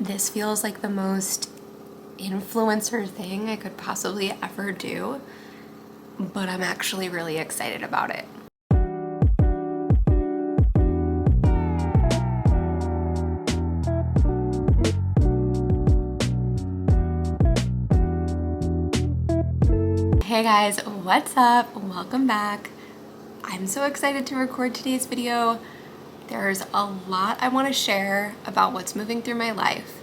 this feels like the most influencer thing I could possibly ever do, but I'm actually really excited about it. Hey guys, what's up? Welcome back. I'm so excited to record today's video. There's a lot I want to share about what's moving through my life.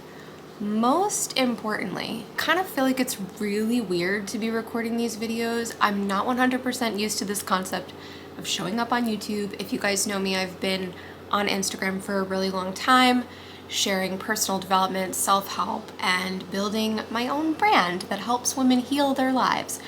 Most importantly, kind of feel like it's really weird to be recording these videos. I'm not 100% used to this concept of showing up on YouTube. If you guys know me, I've been on Instagram for a really long time, sharing personal development, self-help, and building my own brand that helps women heal their lives.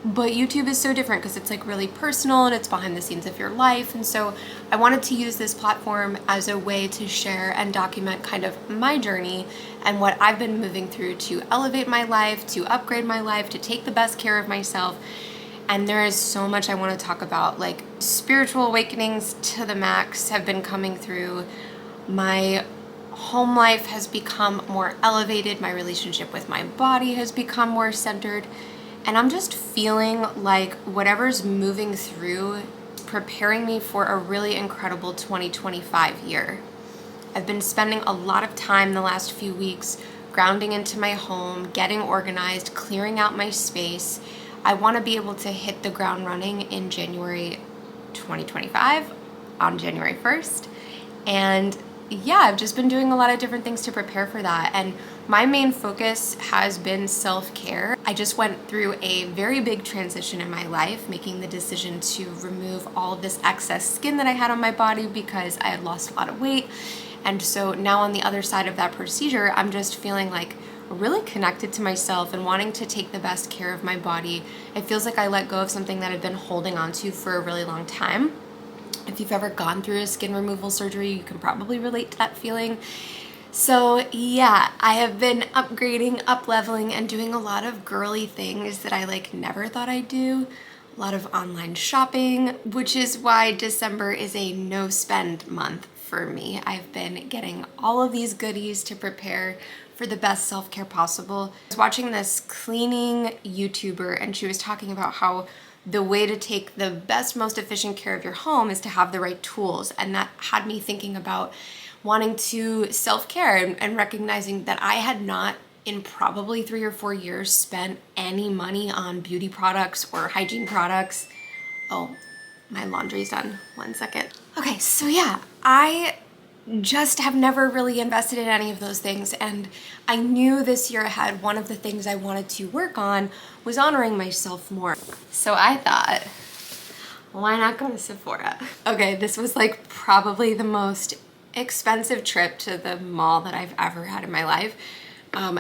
But YouTube is so different because it's like really personal and it's behind the scenes of your life. And so I wanted to use this platform as a way to share and document kind of my journey and what I've been moving through to elevate my life, to upgrade my life, to take the best care of myself. And there is so much I want to talk about, like spiritual awakenings to the max have been coming through. My home life has become more elevated. My relationship with my body has become more centered. And I'm just feeling like whatever's moving through, preparing me for a really incredible 2025 year. I've been spending a lot of time the last few weeks grounding into my home, getting organized, clearing out my space. I want to be able to hit the ground running in January 2025, on January 1st. And yeah, I've just been doing a lot of different things to prepare for that. And my main focus has been self-care. I just went through a very big transition in my life, making the decision to remove all of this excess skin that I had on my body because I had lost a lot of weight. And so now on the other side of that procedure, I'm just feeling like really connected to myself and wanting to take the best care of my body. It feels like I let go of something that I've been holding on to for a really long time. If you've ever gone through a skin removal surgery, you can probably relate to that feeling. So yeah, I have been upgrading, up-leveling, and doing a lot of girly things that I like never thought I'd do. A lot of online shopping, which is why December is a no-spend month for me. I've been getting all of these goodies to prepare for the best self-care possible. I was watching this cleaning YouTuber, and she was talking about how the way to take the best, most efficient care of your home is to have the right tools. And that had me thinking about wanting to self-care and recognizing that I had not in probably 3 or 4 years spent any money on beauty products or hygiene products. Oh, my laundry's done. 1 second. Okay, so yeah, I just have never really invested in any of those things. And I knew this year ahead, one of the things I wanted to work on was honoring myself more. So I thought, why not go to Sephora? Okay, this was like probably the most expensive trip to the mall that I've ever had in my life.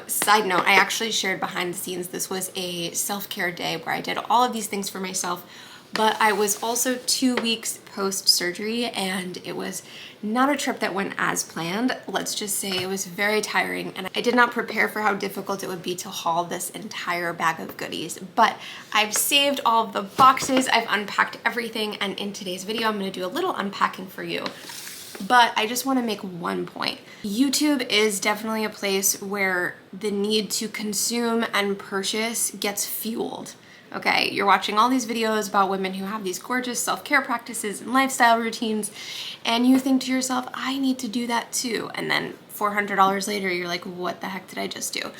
Side note, I actually shared behind the scenes, this was a self-care day where I did all of these things for myself, but I was also 2 weeks post-surgery and it was not a trip that went as planned. Let's just say it was very tiring and I did not prepare for how difficult it would be to haul this entire bag of goodies. But I've saved all of the boxes, I've unpacked everything, and in today's video I'm gonna do a little unpacking for you. But I just want to make one point. YouTube is definitely a place where the need to consume and purchase gets fueled. Okay, you're watching all these videos about women who have these gorgeous self-care practices and lifestyle routines, and you think to yourself, I need to do that too. And then $400 later, you're like, what the heck did I just do?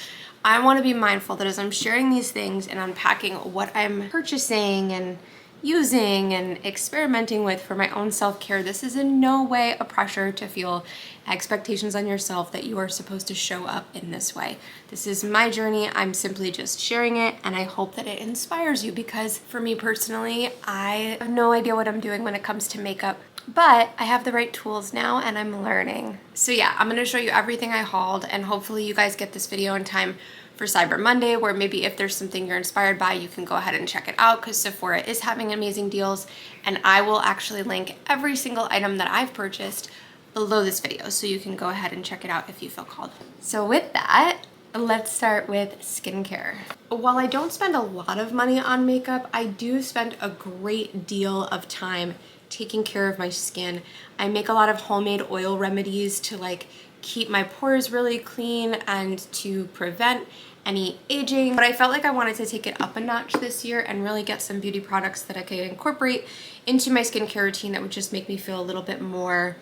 I want to be mindful that as I'm sharing these things and unpacking what I'm purchasing and using and experimenting with for my own self-care, this is in no way a pressure to feel expectations on yourself that you are supposed to show up in this way. This is my journey. I'm simply just sharing it, and I hope that it inspires you because for me personally, I have no idea what I'm doing when it comes to makeup, but I have the right tools now and I'm learning. So yeah, I'm gonna show you everything I hauled, and hopefully you guys get this video in time for Cyber Monday, where maybe if there's something you're inspired by, you can go ahead and check it out because Sephora is having amazing deals, and I will actually link every single item that I've purchased below this video, so you can go ahead and check it out if you feel called. So with that, let's start with skincare. While I don't spend a lot of money on makeup, I do spend a great deal of time taking care of my skin. I make a lot of homemade oil remedies to like keep my pores really clean and to prevent any aging, but I felt like I wanted to take it up a notch this year and really get some beauty products that I could incorporate into my skincare routine that would just make me feel a little bit more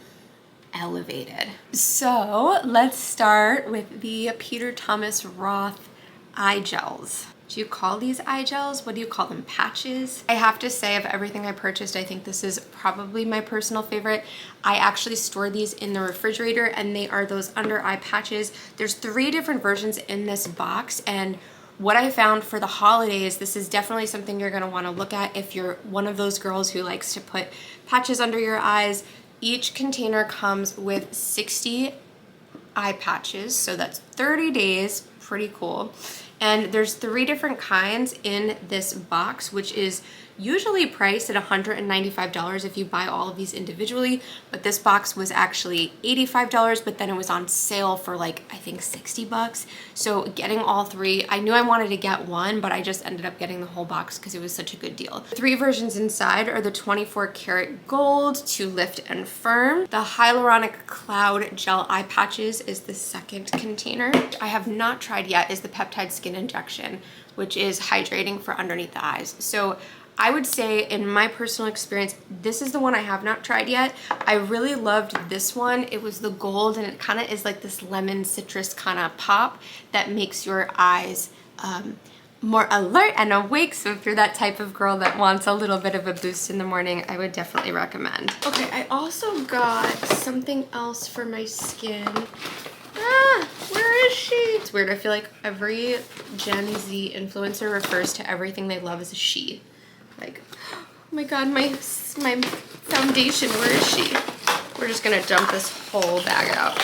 elevated. So let's start with the Peter Thomas Roth eye gels. Do you call these eye gels? What do you call them? Patches? I have to say, of everything I purchased, I think this is probably my personal favorite. I actually store these in the refrigerator, and they are those under eye patches. There's 3 different versions in this box, and what I found for the holidays, this is definitely something you're gonna wanna look at if you're one of those girls who likes to put patches under your eyes. Each container comes with 60 eye patches, so that's 30 days, pretty cool. And there's 3 different kinds in this box, which is usually priced at $195 if you buy all of these individually, but this box was actually $85, but then it was on sale for like, I think 60 bucks. So getting all 3, I knew I wanted to get one, but I just ended up getting the whole box because it was such a good deal. The 3 versions inside are the 24 karat gold to lift and firm. The hyaluronic cloud gel eye patches is the second container. I have not tried yet is the peptide skin injection, which is hydrating for underneath the eyes. So I would say in my personal experience, this is the one I have not tried yet. I really loved this one. It was the gold, and it kind of is like this lemon citrus kind of pop that makes your eyes more alert and awake. So if you're that type of girl that wants a little bit of a boost in the morning, I would definitely recommend. Okay, I also got something else for my skin. Where is she? It's weird. I feel like every Gen Z influencer refers to everything they love as a she. Like, oh my God, my foundation, where is she? We're just gonna dump this whole bag out.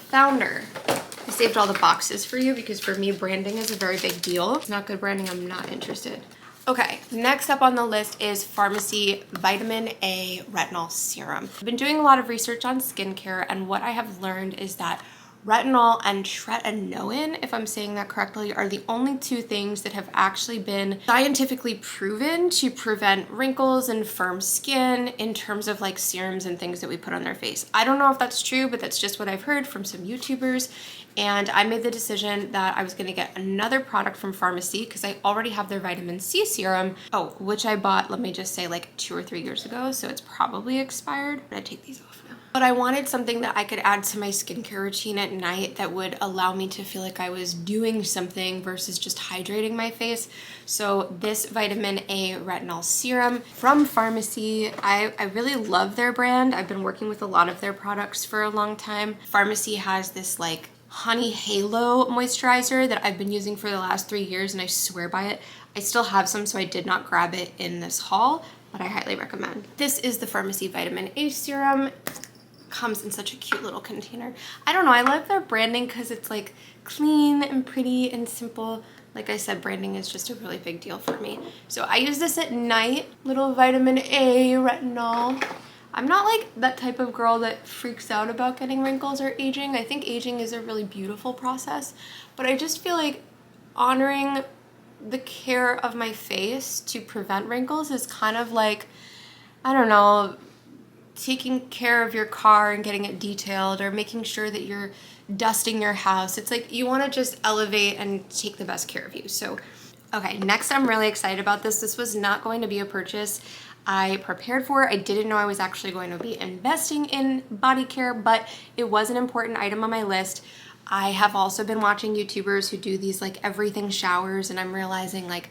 Found her. I saved all the boxes for you because for me, branding is a very big deal. It's not good branding, I'm not interested. Okay, next up on the list is Pharmacy Vitamin A Retinol Serum. I've been doing a lot of research on skincare, and what I have learned is that retinol and tretinoin, if I'm saying that correctly, are the only 2 things that have actually been scientifically proven to prevent wrinkles and firm skin in terms of like serums and things that we put on their face. I don't know if that's true, but that's just what I've heard from some YouTubers. And I made the decision that I was gonna get another product from Pharmacy because I already have their vitamin C serum, which I bought, let me just say, like 2 or 3 years ago, so it's probably expired. I'm gonna take these off now. But I wanted something that I could add to my skincare routine at night that would allow me to feel like I was doing something versus just hydrating my face. So this Vitamin A Retinol Serum from Pharmacy, I really love their brand. I've been working with a lot of their products for a long time. Pharmacy has this like honey halo moisturizer that I've been using for the last 3 years, and I swear by it. I still have some, so I did not grab it in this haul, but I highly recommend. This is the Pharmacy Vitamin A Serum. Comes in such a cute little container. I don't know, I love their branding because it's like clean and pretty and simple. Like I said, branding is just a really big deal for me. So I use this at night, little vitamin A retinol. I'm not like that type of girl that freaks out about getting wrinkles or aging. I think aging is a really beautiful process, but I just feel like honoring the care of my face to prevent wrinkles is kind of like, I don't know, taking care of your car and getting it detailed, or making sure that you're dusting your house. It's like you want to just elevate and take the best care of you. So, okay, next I'm really excited about this. This was not going to be a purchase I prepared for. I didn't know I was actually going to be investing in body care, but it was an important item on my list. I have also been watching YouTubers who do these like everything showers, and I'm realizing like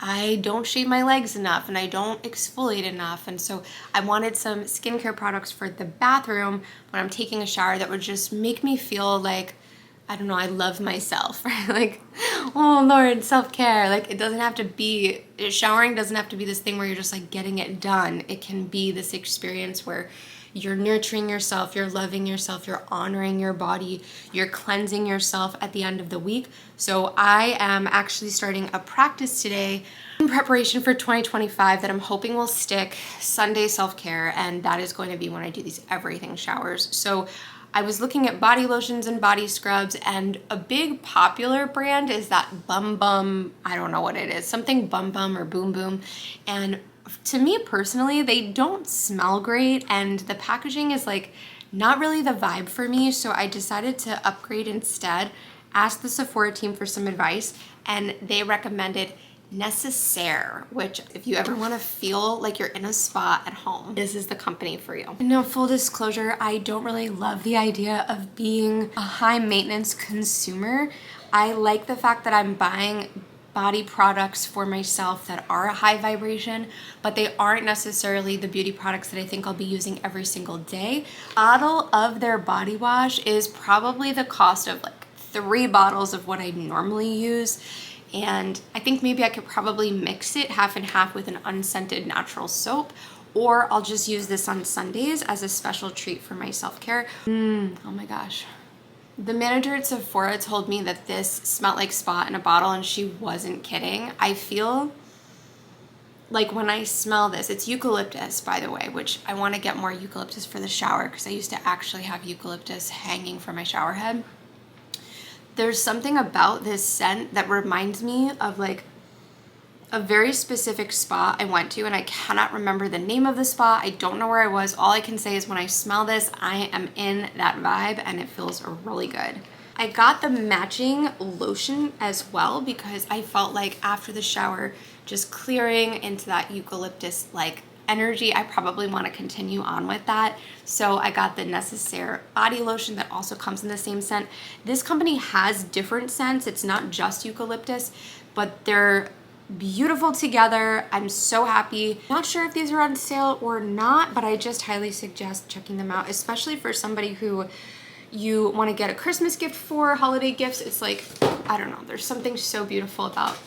I don't shave my legs enough and I don't exfoliate enough. And so I wanted some skincare products for the bathroom when I'm taking a shower that would just make me feel like, I don't know, I love myself, right? Like, oh Lord, self-care. Like it doesn't have to be, showering doesn't have to be this thing where you're just like getting it done. It can be this experience where you're nurturing yourself, you're loving yourself, you're honoring your body, you're cleansing yourself at the end of the week. So I am actually starting a practice today in preparation for 2025 that I'm hoping will stick, Sunday self-care, and that is going to be when I do these everything showers. So I was looking at body lotions and body scrubs, and a big popular brand is that Bum Bum, I don't know what it is, something Bum Bum or Boom Boom. And to me personally, they don't smell great, and the packaging is like not really the vibe for me. So I decided to upgrade instead, asked the Sephora team for some advice, and they recommended Necessaire, which if you ever want to feel like you're in a spa at home, this is the company for you. No, full disclosure, I don't really love the idea of being a high maintenance consumer. I like the fact that I'm buying body products for myself that are a high vibration, but they aren't necessarily the beauty products that I think I'll be using every single day. A bottle of their body wash is probably the cost of like 3 bottles of what I normally use. And I think maybe I could probably mix it half and half with an unscented natural soap, or I'll just use this on Sundays as a special treat for my self-care. Oh my gosh. The manager at Sephora told me that this smelled like spa in a bottle, and she wasn't kidding. I feel like when I smell this, it's eucalyptus, by the way, which I want to get more eucalyptus for the shower because I used to actually have eucalyptus hanging from my shower head. There's something about this scent that reminds me of like a very specific spa I went to, and I cannot remember the name of the spa. I don't know where I was. All I can say is when I smell this, I am in that vibe, and it feels really good. I got the matching lotion as well because I felt like after the shower, just clearing into that eucalyptus like energy, I probably want to continue on with that. So I got the Necessaire body lotion that also comes in the same scent. This company has different scents. It's not just eucalyptus, but they're beautiful together. I'm so happy. Not sure if these are on sale or not, but I just highly suggest checking them out, especially for somebody who you want to get a Christmas gift for, holiday gifts. It's like, I don't know, there's something so beautiful about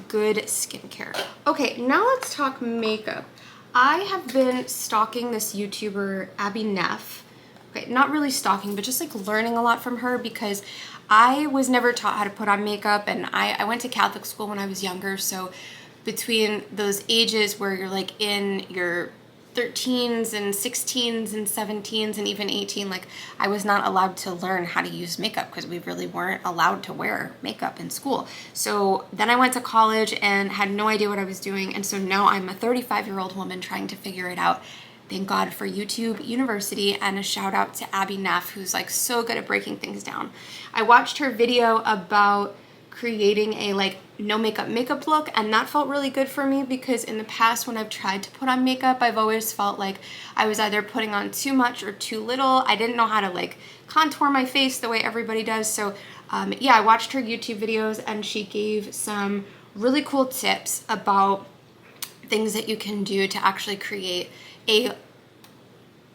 good skincare. Okay, now let's talk makeup. I have been stalking this YouTuber, Abby Neff. Okay, not really stalking, but just like learning a lot from her because I was never taught how to put on makeup, and I went to Catholic school when I was younger, so between those ages where you're like in your 13s and 16s and 17s and even 18, like I was not allowed to learn how to use makeup because we really weren't allowed to wear makeup in school. So then I went to college and had no idea what I was doing, and so now I'm a 35-year-old woman trying to figure it out. Thank God for YouTube University, and a shout out to Abby Neff, who's like so good at breaking things down. I watched her video about creating a like no makeup look, and that felt really good for me because in the past when I've tried to put on makeup, I've always felt like I was either putting on too much or too little. I didn't know how to like contour my face the way everybody does. So yeah, I watched her YouTube videos, and she gave some really cool tips about things that you can do to actually create a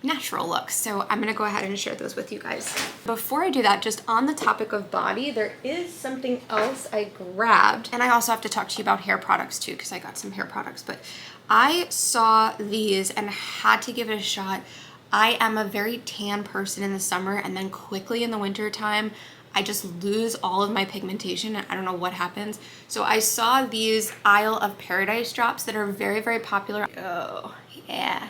natural look. So I'm gonna go ahead and share those with you guys. Before I do that, just on the topic of body, there is something else I grabbed, and I also have to talk to you about hair products too because I got some hair products, but I saw these and had to give it a shot. I am a very tan person in the summer, and then quickly in the winter time I just lose all of my pigmentation and I don't know what happens. So I saw these Isle of Paradise drops that are very, very popular. Oh yeah,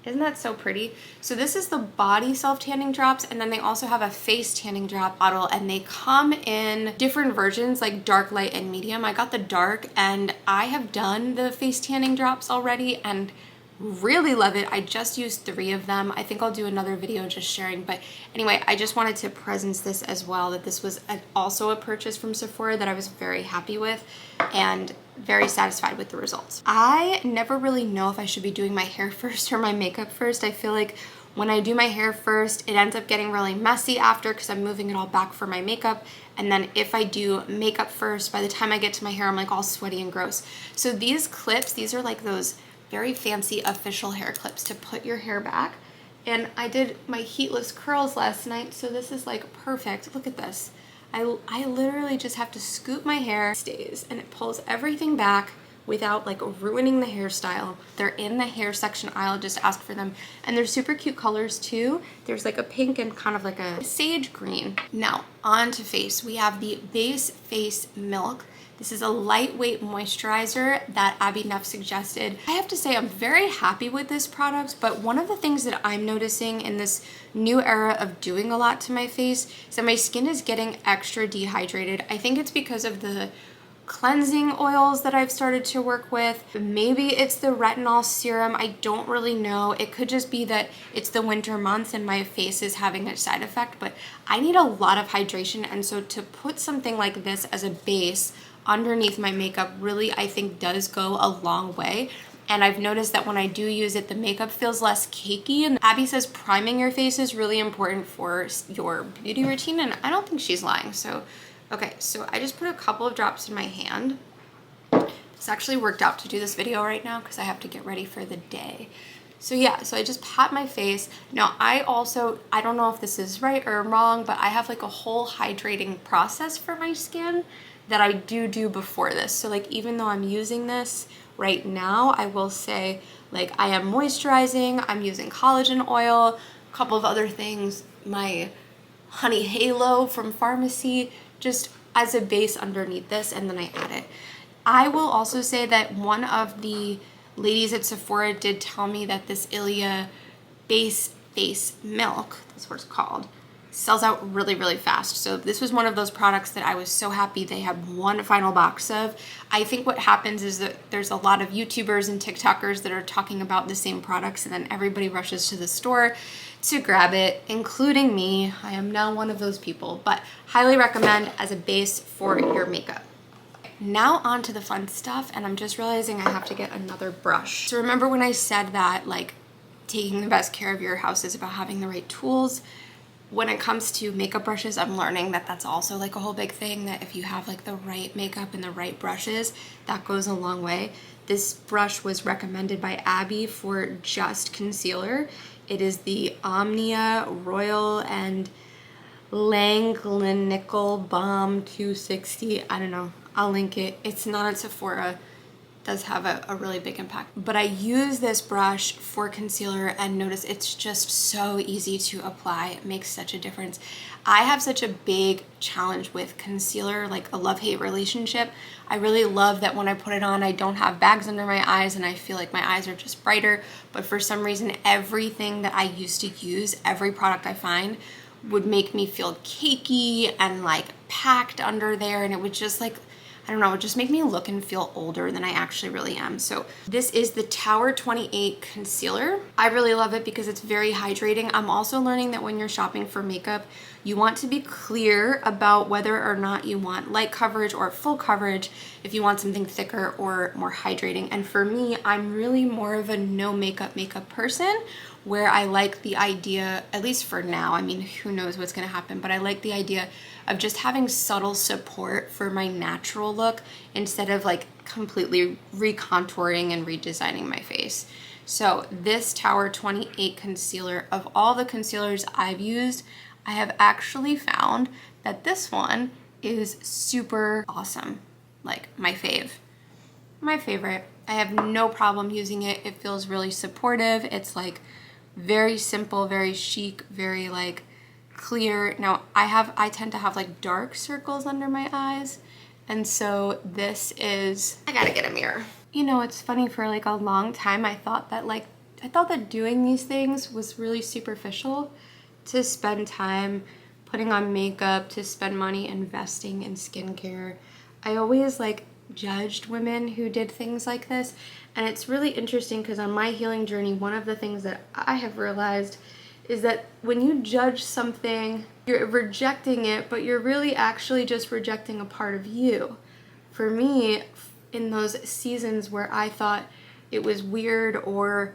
isn't that so pretty? So this is the body self-tanning drops, and then they also have a face tanning drop bottle, and they come in different versions like dark, light, and medium. I got the dark, and I have done the face tanning drops already and really love it. I just used 3 of them. I think I'll do another video just sharing, but anyway, I just wanted to presence this as well, that this was also a purchase from Sephora that I was very happy with and very satisfied with the results. I never really know if I should be doing my hair first or my makeup first. I feel like when I do my hair first, it ends up getting really messy after because I'm moving it all back for my makeup. And then if I do makeup first, by the time I get to my hair, I'm like all sweaty and gross. So these clips, these are like those very fancy official hair clips to put your hair back. And I did my heatless curls last night, so this is like perfect. Look at this. I literally just have to scoop my hair, it stays, and it pulls everything back without like ruining the hairstyle. They're in the hair section aisle, just ask for them. And they're super cute colors too. There's like a pink and kind of like a sage green. Now on to face. We have the Base Face Milk. This is a lightweight moisturizer that Abby Neff suggested. I have to say I'm very happy with this product, but one of the things that I'm noticing in this new era of doing a lot to my face is that my skin is getting extra dehydrated. I think it's because of the cleansing oils that I've started to work with. Maybe it's the retinol serum. I don't really know. It could just be that it's the winter months and my face is having a side effect, but I need a lot of hydration. And so to put something like this as a base underneath my makeup really, I think, does go a long way. And I've noticed that when I do use it, the makeup feels less cakey. And Abby says priming your face is really important for your beauty routine, and I don't think she's lying. So, okay, so I just put a couple of drops in my hand. It's actually worked out to do this video right now because I have to get ready for the day. So yeah, so I just pat my face. Now I don't know if this is right or wrong, but I have like a whole hydrating process for my skin that I do before this. So like even though I'm using this right now, I will say like I am moisturizing, I'm using collagen oil, a couple of other things, my honey halo from pharmacy, just as a base underneath this, and then I add it. I will also say that one of the ladies at Sephora did tell me that this Ilia base face milk, that's what it's called, sells out really fast. So this was one of those products that I was so happy they had one final box of. I think what happens is that there's a lot of YouTubers and TikTokers that are talking about the same products, and then everybody rushes to the store to grab it, including me. I am now one of those people, but highly recommend as a base for your makeup. Now on to the fun stuff, and I'm just realizing I have to get another brush. So remember when I said that like taking the best care of your house is about having the right tools? When it comes to makeup brushes, I'm learning that that's also like a whole big thing, that if you have like the right makeup and the right brushes, that goes a long way. This brush was recommended by Abby for just concealer. It is the Omnia Royal and Langlenickel Balm 260. I don't know. I'll link it. It's not at Sephora. Does have a really big impact. But I use this brush for concealer and notice it's just so easy to apply. It makes such a difference. I have such a big challenge with concealer, like a love-hate relationship. I really love that when I put it on, I don't have bags under my eyes and I feel like my eyes are just brighter. But for some reason, everything that I used to use, every product I find, would make me feel cakey and like packed under there, and it would just like, I don't know, it would just make me look and feel older than I actually really am. So this is the Tower 28 concealer. I really love it because it's very hydrating. I'm also learning that when you're shopping for makeup, you want to be clear about whether or not you want light coverage or full coverage, if you want something thicker or more hydrating. And for me, I'm really more of a no makeup person, where I like the idea, at least for now, I mean, who knows what's gonna happen, but I like the idea of just having subtle support for my natural look instead of like completely recontouring and redesigning my face. So this Tower 28 concealer, of all the concealers I've used, I have actually found that this one is super awesome. Like my favorite. I have no problem using it. It feels really supportive. It's like very simple, very chic, very like clear. Now I tend to have like dark circles under my eyes, and so this is, I gotta get a mirror. You know, it's funny, for like a long time I thought that doing these things was really superficial, to spend time putting on makeup, to spend money investing in skincare. I always like judged women who did things like this, and it's really interesting because on my healing journey, one of the things that I have realized is that when you judge something, you're rejecting it, but you're really actually just rejecting a part of you. For me, in those seasons where I thought it was weird or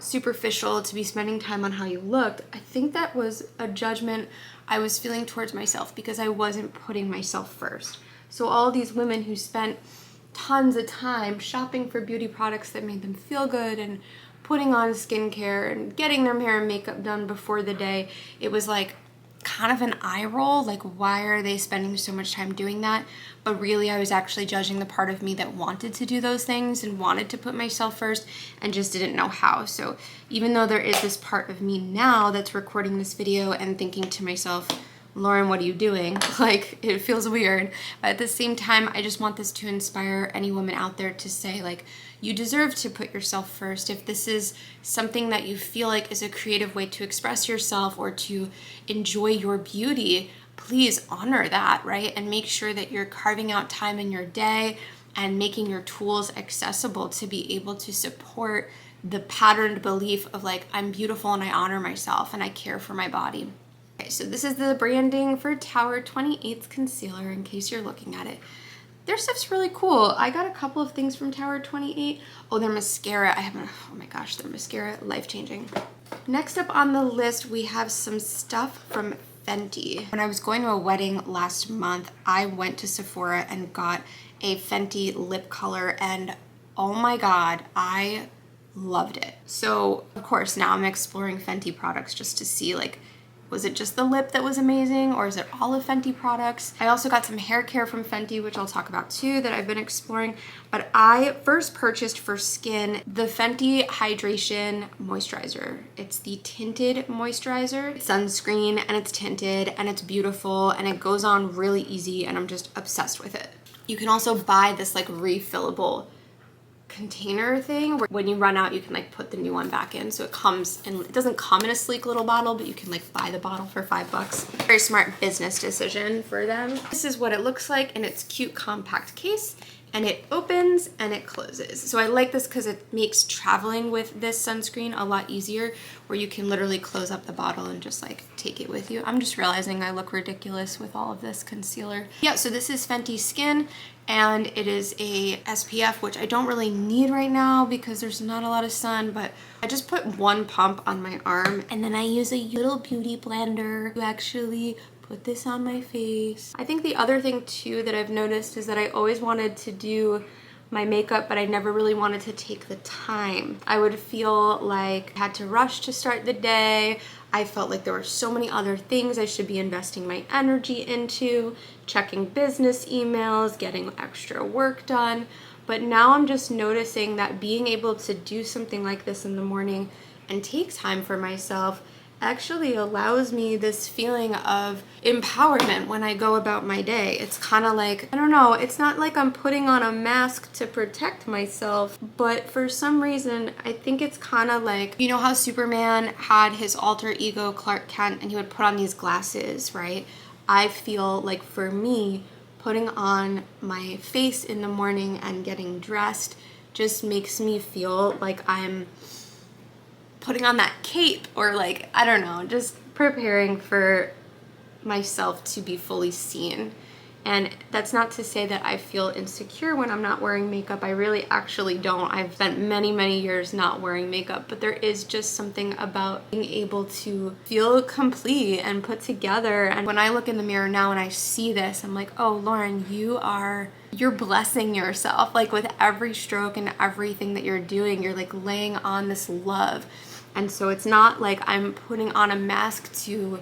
superficial to be spending time on how you looked, I think that was a judgment I was feeling towards myself because I wasn't putting myself first. So all these women who spent tons of time shopping for beauty products that made them feel good and putting on skincare and getting their hair and makeup done before the day, it was like kind of an eye roll, like why are they spending so much time doing that? But really I was actually judging the part of me that wanted to do those things and wanted to put myself first and just didn't know how. So even though there is this part of me now that's recording this video and thinking to myself, Lauren, what are you doing? Like, it feels weird. But at the same time, I just want this to inspire any woman out there to say, like, you deserve to put yourself first. If this is something that you feel like is a creative way to express yourself or to enjoy your beauty, please honor that, right? And make sure that you're carving out time in your day and making your tools accessible to be able to support the patterned belief of like, I'm beautiful and I honor myself and I care for my body. Okay, so this is the branding for Tower 28's concealer in case you're looking at it. Their stuff's really cool. I got a couple of things from Tower 28. Oh, their mascara. Oh my gosh, their mascara, life-changing. Next up on the list, we have some stuff from Fenty. When I was going to a wedding last month, I went to Sephora and got a Fenty lip color, and oh my God, I loved it. So of course now I'm exploring Fenty products just to see, like, was it just the lip that was amazing, or is it all of Fenty products? I also got some hair care from Fenty, which I'll talk about too, that I've been exploring. But I first purchased for skin the Fenty Hydration Moisturizer. It's the tinted moisturizer. It's sunscreen and it's tinted and it's beautiful and it goes on really easy, and I'm just obsessed with it. You can also buy this like refillable container thing where when you run out you can like put the new one back in, so it comes in, it doesn't come in a sleek little bottle, but you can like buy the bottle for $5. Very smart business decision for them. This is what it looks like in its cute compact case, and it opens and it closes. So I like this because it makes traveling with this sunscreen a lot easier, where you can literally close up the bottle and just like take it with you. I'm just realizing I look ridiculous with all of this concealer. Yeah, so this is Fenty Skin, and it is a SPF, which I don't really need right now because there's not a lot of sun, but I just put one pump on my arm, and then I use a little beauty blender to actually put this on my face. I think the other thing too that I've noticed is that I always wanted to do my makeup, but I never really wanted to take the time. I would feel like I had to rush to start the day. I felt like there were so many other things I should be investing my energy into, checking business emails, getting extra work done. But now I'm just noticing that being able to do something like this in the morning and take time for myself actually allows me this feeling of empowerment when I go about my day. It's kind of like, I don't know, it's not like I'm putting on a mask to protect myself, but for some reason, I think it's kind of like, you know how Superman had his alter ego Clark Kent and he would put on these glasses, right? I feel like for me, putting on my face in the morning and getting dressed just makes me feel like I'm putting on that cape, or like, I don't know, just preparing for myself to be fully seen. And that's not to say that I feel insecure when I'm not wearing makeup. I really actually don't. I've spent many, many years not wearing makeup, but there is just something about being able to feel complete and put together. And when I look in the mirror now and I see this, I'm like, oh, Lauren, you're blessing yourself. Like with every stroke and everything that you're doing, you're like laying on this love. And so it's not like I'm putting on a mask to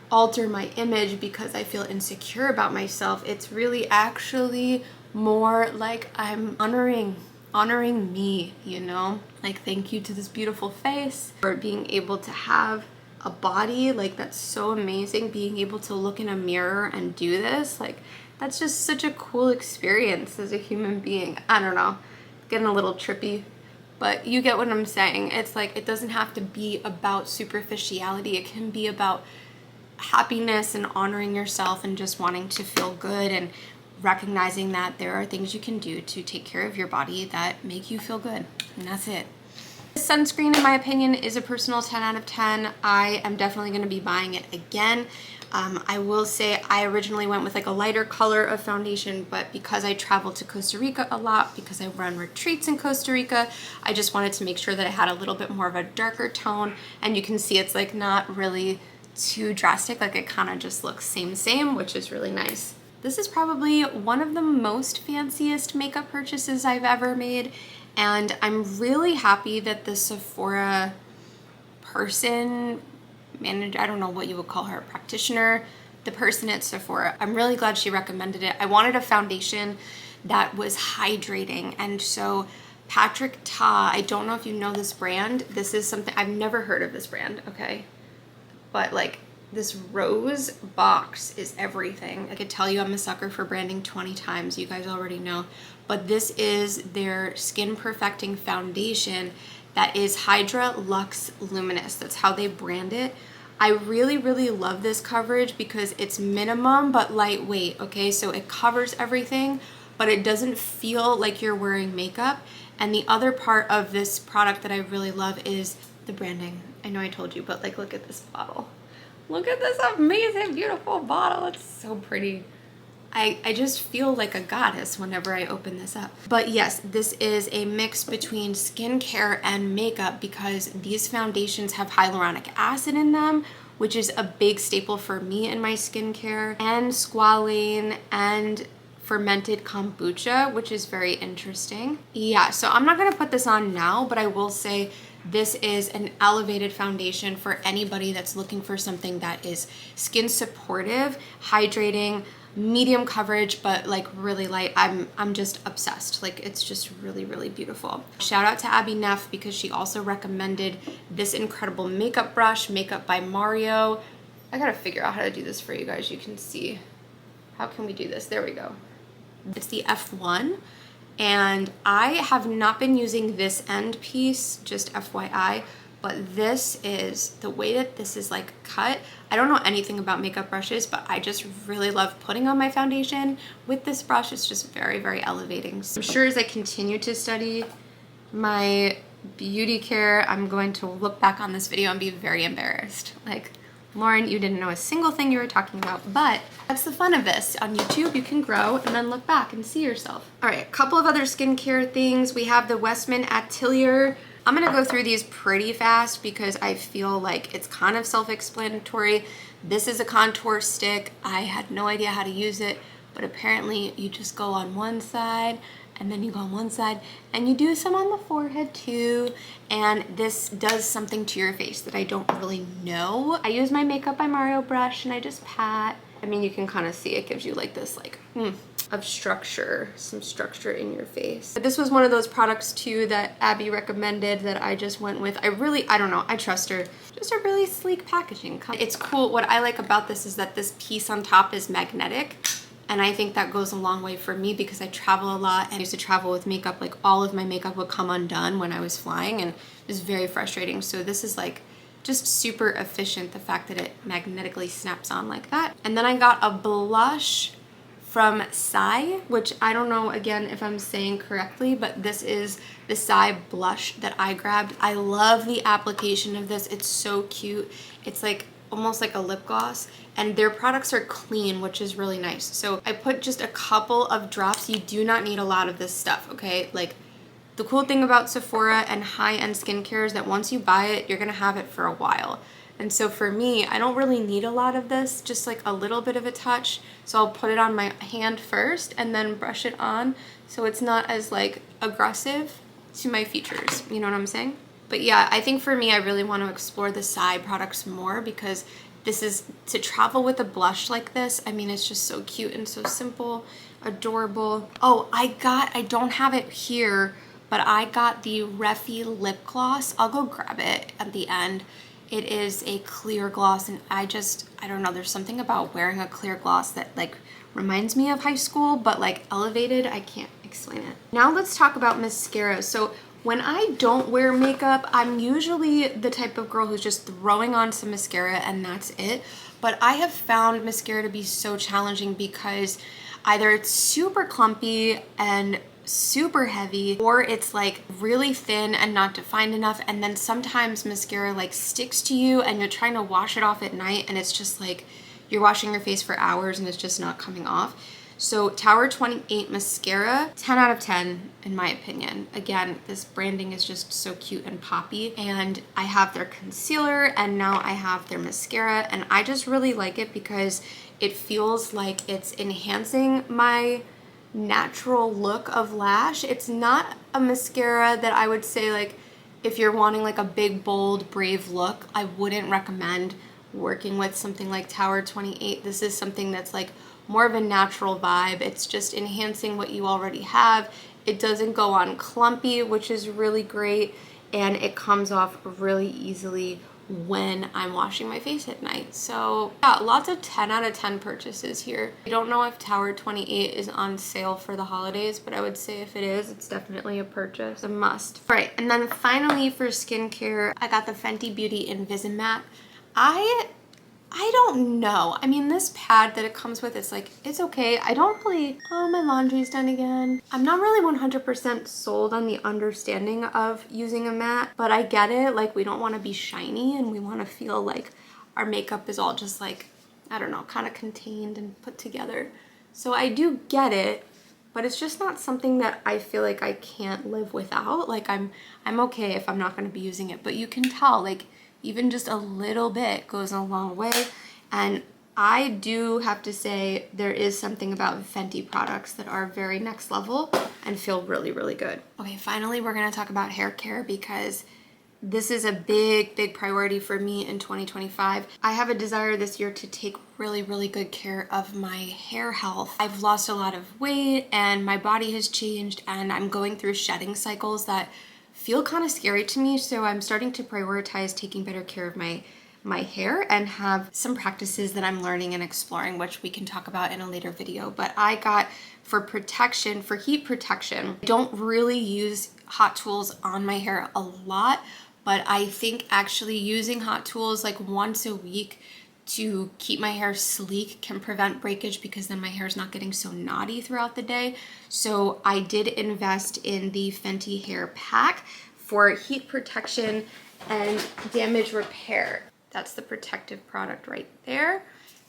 alter my image because I feel insecure about myself. It's really actually more like I'm honoring me, you know? Like, thank you to this beautiful face for being able to have a body. Like, that's so amazing. Being able to look in a mirror and do this, like, that's just such a cool experience as a human being. I don't know, getting a little trippy. But you get what I'm saying. It's like, it doesn't have to be about superficiality. It can be about happiness and honoring yourself and just wanting to feel good and recognizing that there are things you can do to take care of your body that make you feel good. And that's it. This sunscreen, in my opinion, is a personal 10 out of 10. I am definitely going to be buying it again. I will say I originally went with like a lighter color of foundation, but because I travel to Costa Rica a lot, because I run retreats in Costa Rica, I just wanted to make sure that I had a little bit more of a darker tone. And you can see it's like not really too drastic, like it kind of just looks same, which is really nice. This is probably one of the most fanciest makeup purchases I've ever made, and I'm really happy that the Sephora person, manager, I don't know what you would call her, practitioner, the person at Sephora, I'm really glad she recommended it. I wanted a foundation that was hydrating, and so Patrick Ta, I don't know if you know this brand. This is something, I've never heard of this brand, okay? But like, this rose box is everything. I could tell you I'm a sucker for branding 20 times. You guys already know. But this is their skin perfecting foundation that is Hydra Luxe Luminous. That's how they brand it. I really, really love this coverage because it's minimum but lightweight, okay? So it covers everything, but it doesn't feel like you're wearing makeup. And the other part of this product that I really love is the branding. I know I told you, but like, look at this bottle. Look at this amazing, beautiful bottle. It's so pretty. I just feel like a goddess whenever I open this up. But yes, this is a mix between skincare and makeup because these foundations have hyaluronic acid in them, which is a big staple for me in my skincare, and squalane and fermented kombucha, which is very interesting. Yeah, so I'm not gonna put this on now, but I will say this is an elevated foundation for anybody that's looking for something that is skin supportive, hydrating, medium coverage, but like really light. I'm just obsessed. Like, it's just really, really beautiful. Shout out to Abby Neff because she also recommended this incredible makeup brush, Makeup by Mario. I gotta figure out how to do this for you guys. You can see. How can we do this? There we go. It's the F1. And I have not been using this end piece, just FYI, but this is, the way that this is like cut, I don't know anything about makeup brushes, but I just really love putting on my foundation with this brush. It's just very, very elevating. So I'm sure as I continue to study my beauty care, I'm going to look back on this video and be very embarrassed. Like, Lauren, you didn't know a single thing you were talking about, but that's the fun of this. On YouTube, you can grow and then look back and see yourself. All right, a couple of other skincare things. We have the Westman Atelier. I'm gonna go through these pretty fast because I feel like it's kind of self-explanatory. This is a contour stick. I had no idea how to use it, but apparently you just go on one side and then you go on one side and you do some on the forehead too. And this does something to your face that I don't really know. I use my Makeup by Mario brush and I just pat. I mean, you can kind of see it gives you like this like, of structure, some structure in your face. But this was one of those products too that Abby recommended that I just went with. I don't know, I trust her. Just a really sleek packaging. It's cool. What I like about this is that this piece on top is magnetic. And I think that goes a long way for me because I travel a lot and I used to travel with makeup. Like, all of my makeup would come undone when I was flying and it was very frustrating. So this is like just super efficient, the fact that it magnetically snaps on like that. And then I got a blush from Sai, which I don't know again if I'm saying correctly, but this is the Sai blush that I grabbed. I love the application of this. It's so cute. It's like almost like a lip gloss, and their products are clean, which is really nice. So I put just a couple of drops. You do not need a lot of this stuff, okay? Like, the cool thing about Sephora and high-end skincare is that once you buy it, you're gonna have it for a while. And so for me, I don't really need a lot of this, just like a little bit of a touch. So I'll put it on my hand first and then brush it on so it's not as like aggressive to my features. You know what I'm saying? But yeah, I think for me, I really want to explore the Sai products more because this is, to travel with a blush like this, I mean, it's just so cute and so simple, adorable. Oh, I don't have it here, but I got the Refi lip gloss. I'll go grab it at the end. It is a clear gloss, and I don't know, there's something about wearing a clear gloss that like reminds me of high school, but like elevated. I can't explain it. Now let's talk about mascara. So when I don't wear makeup, I'm usually the type of girl who's just throwing on some mascara and that's it. But I have found mascara to be so challenging because either it's super clumpy and super heavy, or it's like really thin and not defined enough, and then sometimes mascara like sticks to you and you're trying to wash it off at night and it's just like you're washing your face for hours and it's just not coming off. So Tower 28 mascara, 10 out of 10 in my opinion. Again, this branding is just so cute and poppy, and I have their concealer and now I have their mascara, and I just really like it because it feels like it's enhancing my natural look of lash. It's not a mascara that I would say, like, if you're wanting like a big, bold, brave look, I wouldn't recommend working with something like Tower 28. This is something that's like more of a natural vibe. It's just enhancing what you already have. It doesn't go on clumpy, which is really great, and it comes off really easily when I'm washing my face at night. So yeah, lots of 10 out of 10 purchases here. I don't know if Tower 28 is on sale for the holidays, but I would say if it is, it's definitely a purchase, a must. All right, and then finally for skincare, I got the Fenty Beauty Invisimatte. I don't know. I mean, this pad that it comes with, it's like, it's okay. I don't really, oh, my laundry's done again. I'm not really 100% sold on the understanding of using a matte, but I get it. Like, we don't want to be shiny and we want to feel like our makeup is all just like, I don't know, kind of contained and put together. So I do get it, but it's just not something that I feel like I can't live without. Like, I'm okay if I'm not going to be using it, but you can tell, like, even just a little bit goes a long way. And I do have to say there is something about Fenty products that are very next level and feel really, really good. Okay, finally, we're gonna talk about hair care because this is a big, big priority for me in 2025. I have a desire this year to take really, really good care of my hair health. I've lost a lot of weight and my body has changed and I'm going through shedding cycles that feel kind of scary to me, so I'm starting to prioritize taking better care of my hair and have some practices that I'm learning and exploring, which we can talk about in a later video. But I got, for protection, for heat protection, I don't really use hot tools on my hair a lot, but I think actually using hot tools like once a week to keep my hair sleek can prevent breakage, because then my hair is not getting so knotty throughout the day. So I did invest in the Fenty hair pack for heat protection and damage repair. That's the protective product right there.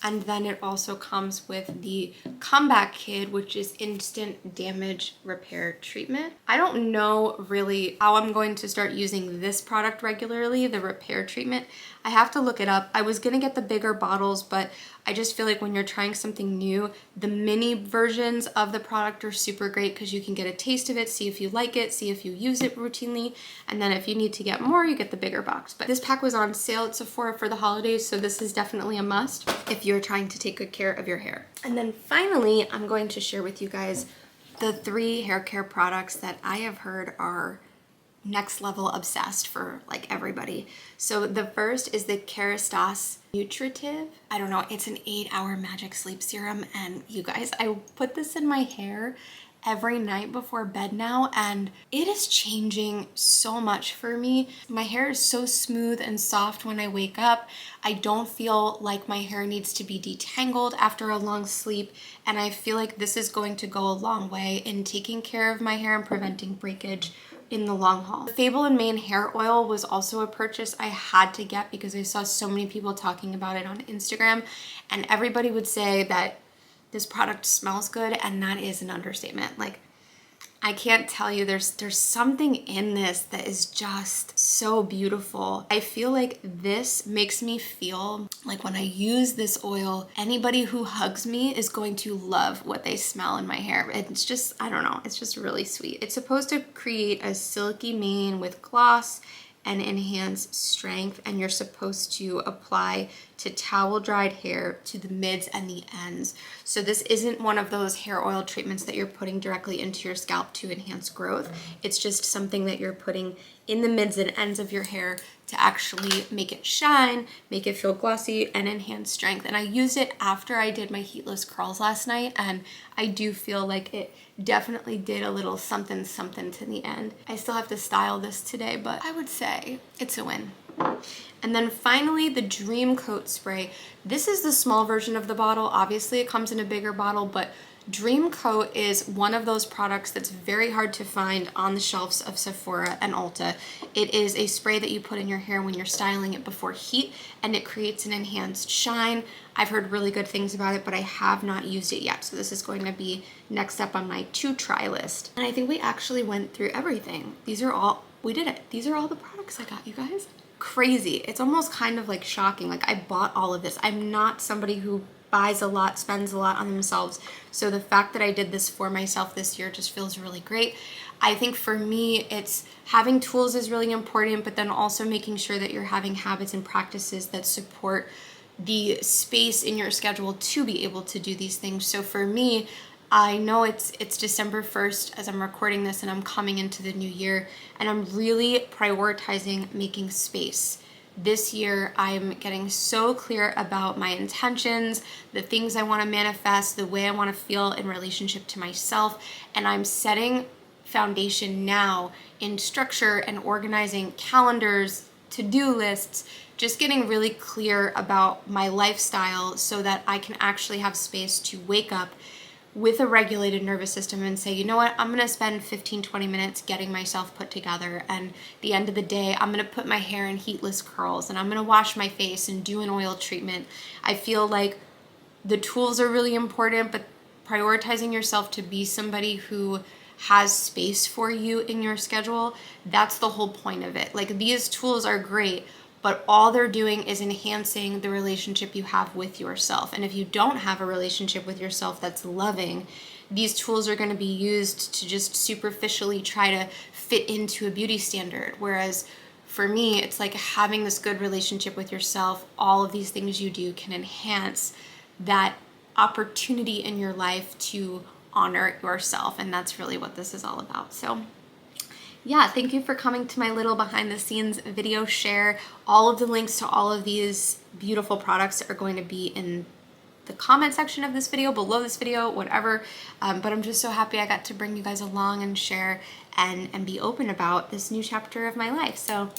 And then it also comes with the comeback kit, which is instant damage repair treatment. I don't know really how I'm going to start using this product regularly, the repair treatment. I have to look it up. I was gonna get the bigger bottles, but I just feel like when you're trying something new, the mini versions of the product are super great because you can get a taste of it, see if you like it, see if you use it routinely, and then if you need to get more, you get the bigger box. But this pack was on sale at Sephora for the holidays, so this is definitely a must if you're trying to take good care of your hair. And then finally, I'm going to share with you guys the 3 hair care products that I have heard are next level obsessed for like everybody. So the first is the Kerastase Nutritive. I don't know, it's an 8-hour magic sleep serum, and you guys, I put this in my hair every night before bed now, and it is changing so much for me. My hair is so smooth and soft when I wake up. I don't feel like my hair needs to be detangled after a long sleep, and I feel like this is going to go a long way in taking care of my hair and preventing breakage in the long haul. The Fable and Mane hair oil was also a purchase I had to get because I saw so many people talking about it on Instagram, and everybody would say that this product smells good, and that is an understatement. Like, I can't tell you, there's something in this that is just so beautiful. I feel like this makes me feel like when I use this oil, anybody who hugs me is going to love what they smell in my hair. It's just, I don't know, it's just really sweet. It's supposed to create a silky mane with gloss and enhance strength, and you're supposed to apply to towel dried hair to the mids and the ends. So this isn't one of those hair oil treatments that you're putting directly into your scalp to enhance growth. It's just something that you're putting in the mids and ends of your hair to actually make it shine, make it feel glossy, and enhance strength. And I used it after I did my heatless curls last night, and I do feel like it definitely did a little something something to the end. I still have to style this today, but I would say it's a win. And then finally, the Dream Coat Spray. This is the small version of the bottle. Obviously, it comes in a bigger bottle, but Dream Coat is one of those products that's very hard to find on the shelves of Sephora and Ulta. It is a spray that you put in your hair when you're styling it before heat, and it creates an enhanced shine. I've heard really good things about it, but I have not used it yet. So this is going to be next up on my to try list. And I think we actually went through everything. We did it. These are all the products I got, you guys. Crazy. It's almost kind of like shocking. Like, I bought all of this. I'm not somebody who buys a lot, spends a lot on themselves. So the fact that I did this for myself this year just feels really great. I think for me, it's having tools is really important, but then also making sure that you're having habits and practices that support the space in your schedule to be able to do these things. So for me, I know it's December 1st as I'm recording this, and I'm coming into the new year, and I'm really prioritizing making space. This year, I'm getting so clear about my intentions, the things I want to manifest, the way I want to feel in relationship to myself, and I'm setting foundation now in structure and organizing calendars, to-do lists, just getting really clear about my lifestyle so that I can actually have space to wake up with a regulated nervous system and say, you know what, I'm gonna spend 15-20 minutes getting myself put together, and at the end of the day, I'm gonna put my hair in heatless curls, and I'm gonna wash my face and do an oil treatment. I feel like the tools are really important, but prioritizing yourself to be somebody who has space for you in your schedule, that's the whole point of it. Like, these tools are great, but all they're doing is enhancing the relationship you have with yourself. And if you don't have a relationship with yourself that's loving, these tools are going to be used to just superficially try to fit into a beauty standard. Whereas for me, it's like having this good relationship with yourself. All of these things you do can enhance that opportunity in your life to honor yourself. And that's really what this is all about. So yeah, thank you for coming to my little behind the scenes video share. All of the links to all of these beautiful products are going to be in the comment section of this video, below this video, whatever. But I'm just so happy I got to bring you guys along and share and be open about this new chapter of my life. So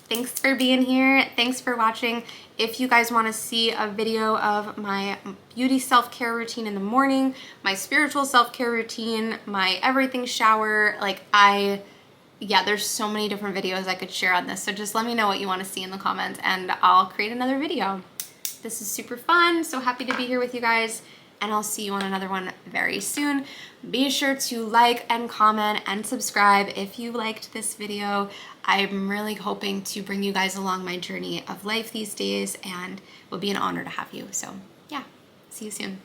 thanks for being here. Thanks for watching. If you guys want to see a video of my beauty self-care routine in the morning, my spiritual self-care routine, my everything shower, yeah, there's so many different videos I could share on this. So just let me know what you want to see in the comments and I'll create another video. This is super fun. So happy to be here with you guys, and I'll see you on another one very soon. Be sure to like and comment and subscribe if you liked this video. I'm really hoping to bring you guys along my journey of life these days, and it will be an honor to have you. So yeah, see you soon.